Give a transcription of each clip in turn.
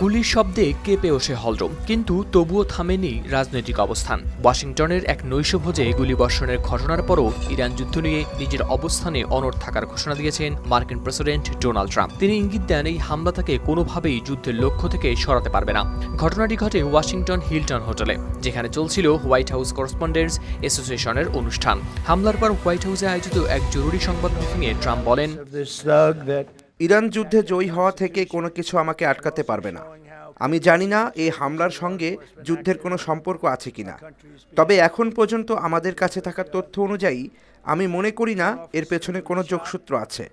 গুলির শব্দে কেঁপে ওঠে হলরুম, কিন্তু তবুও থামেনি রাজনৈতিক অবস্থান। ওয়াশিংটনের এক নৈশভোজে গুলিবর্ষণের ঘটনার পরও ইরান যুদ্ধ নিয়ে নিজের অবস্থানে অনড় থাকার ঘোষণা দিয়েছেন মার্কিন প্রেসিডেন্ট ডোনাল্ড ট্রাম্প। তিনি ইঙ্গিত দেন এই হামলা তাকে কোনোভাবেই যুদ্ধের লক্ষ্য থেকে সরাতে পারবে না। ঘটনাটি ঘটে ওয়াশিংটন হিলটন হোটেলে, যেখানে চলছিল হোয়াইট হাউস করেসপন্ডেন্টস অ্যাসোসিয়েশনের অনুষ্ঠান। হামলার পর হোয়াইট হাউসে আয়োজিত এক জরুরি সংবাদ ব্রিফিংয়ে ট্রাম্প বলেন, ইরান যুদ্ধে জয়ী হওয়া থেকে কোনো কিছু আমাকে আটকাতে পারবে না। আমি জানি না এই হামলার সঙ্গে যুদ্ধের কোনো সম্পর্ক আছে কিনা, তবে এখন পর্যন্ত আমাদের কাছে থাকা তথ্য অনুযায়ী আমি মনে করি না এর পেছনে কোনো যোগসূত্র আছে।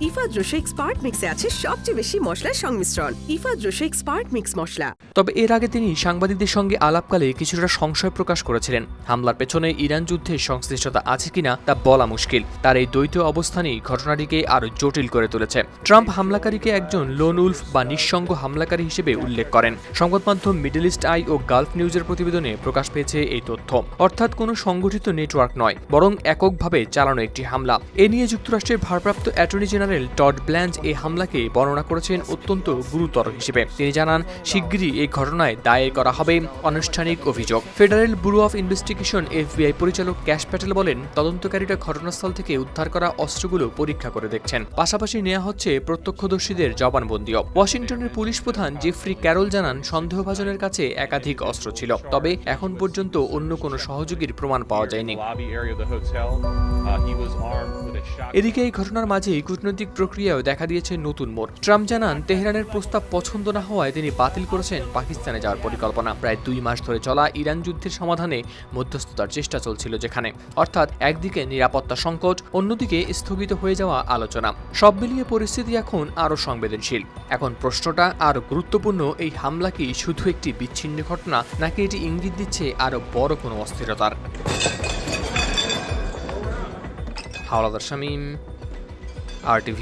ইফাদ রোশো এক্সপার্ট মিক্সে আছে সবচেয়ে বেশি মশলার সংমিশ্রণ। ইফাদ রোশো এক্সপার্ট মিক্স মশলা। তবে এর আগে তিনি সাংবাদিকদের সঙ্গে আলাপকালে কিছুটা সংশয় প্রকাশ করেছিলেন। হামলার পেছনে ইরান যুদ্ধের সংশ্লিষ্টতা আছে কিনা তা বলা মুশকিল। তার এই দ্বৈত অবস্থানই ঘটনাটিকে আরও জটিল করে তুলেছে। ট্রাম্প হামলাকারীকে একজন লোন উলফ বা নিঃসঙ্গ হামলাকারী হিসেবে উল্লেখ করেন। সংবাদ মাধ্যম মিডল ইস্ট আই ও গালফ নিউজের প্রতিবেদনে প্রকাশ পেয়েছে এই তথ্য। অর্থাৎ কোনো সংগঠিত নেটওয়ার্ক নয়, বরং এককভাবে চালানো একটি হামলা। এ নিয়ে যুক্তরাষ্ট্রের ভারপ্রাপ্ত অ্যাটর্নি জেনারেল টড ব্ল্যাঞ্চ এই হামলাকে বর্ণনা করেছেন অত্যন্ত গুরুতর হিসেবে। তিনি জানান, শিগগিরই এই ঘটনায় দায়ের করা হবে আনুষ্ঠানিক অভিযোগ। Federal bureau of investigation FBI পরিচালক ক্যাশ প্যাটেল বলেন, তদন্তকারীরা ঘটনাস্থল থেকে উদ্ধার করা অস্ত্রগুলো পরীক্ষা করে দেখছেন। পাশাপাশি নেওয়া হচ্ছে প্রত্যক্ষদর্শীদের জবানবন্দিও। ওয়াশিংটনের পুলিশ প্রধান জেফ্রি ক্যারল জানান, সন্দেহভাজনের কাছে একাধিক অস্ত্র ছিল, তবে এখন পর্যন্ত অন্য কোনো সহযোগীর প্রমাণ পাওয়া যায়নি। এদিকে এই ঘটনার মাঝেই কূটনৈতিক প্রক্রিয়াও দেখা দিয়েছে নতুন মোড়। ট্রাম্প জানান, তেহরানের প্রস্তাব পছন্দ না হওয়ায় তিনি বাতিল করেছেন পাকিস্তানে যাওয়ার পরিকল্পনা। প্রায় 2 মাস ধরে চলা ইরান যুদ্ধের সমাধানে মধ্যস্থতার চেষ্টা চলছিল, যেখানে অর্থাৎ একদিকে নিরাপত্তা সংকট, অন্যদিকে স্থগিত হয়ে যাওয়া আলোচনা। সব মিলিয়ে পরিস্থিতি এখন আরও সংবেদনশীল। এখন প্রশ্নটা আরও গুরুত্বপূর্ণ, এই হামলা কি শুধু একটি বিচ্ছিন্ন ঘটনা, নাকি এটি ইঙ্গিত দিচ্ছে আরও বড় কোনো অস্থিরতার? হাওলাদার শামীম, RTV।